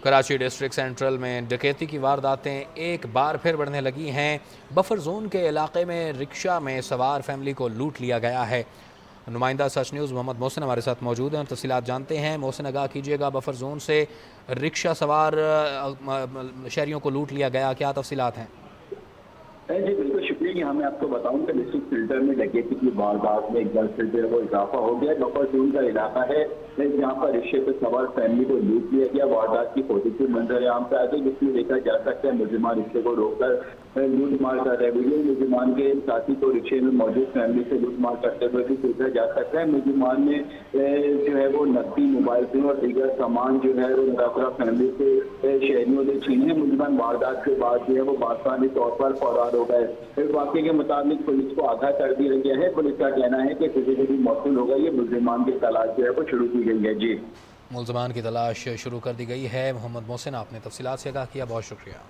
Karachi district central में डकैती की वारदातें एक बार फिर बढ़ने लगी हैं। बफर जोन के इलाके में रिक्शा में सवार फैमिली को लूट लिया गया है। नुमाइंदा सच न्यूज़ मोहम्मद मोहसिन हमारे साथ मौजूद हैं और तफसीलात जानते हैं। मोहसिन, आगाह कीजिएगा, बफर जोन से रिक्शा सवार शहरियों को लूट लिया गया, क्या तफसीलात हैं? जी बिल्कुल शुक्रिया। यहाँ मैं आपको बताऊं कि डिस्ट्रिक्ट फिल्टर में डकैती की वारदात में एक बार फिर जो है वो इजाफा हो गया। बफर जोन का इलाका है जहाँ पर रिक्शे पर सवार फैमिली को लूट लिया गया। वारदात की पॉजिटिव मंजर यहाँ पे आ गई, जिसमें देखा जा सकता है मुजरिमान रिक्शे को रोककर लूट मार कर रहे हैं। मुजरिमान के साथी को रिक्शे में मौजूद फैमिली से लूट मार करते हुए भी देखा जा सकता है। मुजरिमान ने जो है वो नकदी, मोबाइल फोन और दीगर सामान जो है वो मुतासरा फैमिली से शहरियों ने छीने। मुजरिमान वारदात के बाद जो है वो बासानी तौर पर फरार हो गए। इस वाक़े के मुताबिक पुलिस को आगाह कर दिया गया है। पुलिस का कहना है कि सीसीटीवी मौसूल हो गई है, मुलजिमान की तलाश जो है वो शुरू की गई है। जी, मुलजमान की तलाश शुरू कर दी गई है। मोहम्मद मोहसिन, आपने तफसीलात से आगाह किया, बहुत शुक्रिया।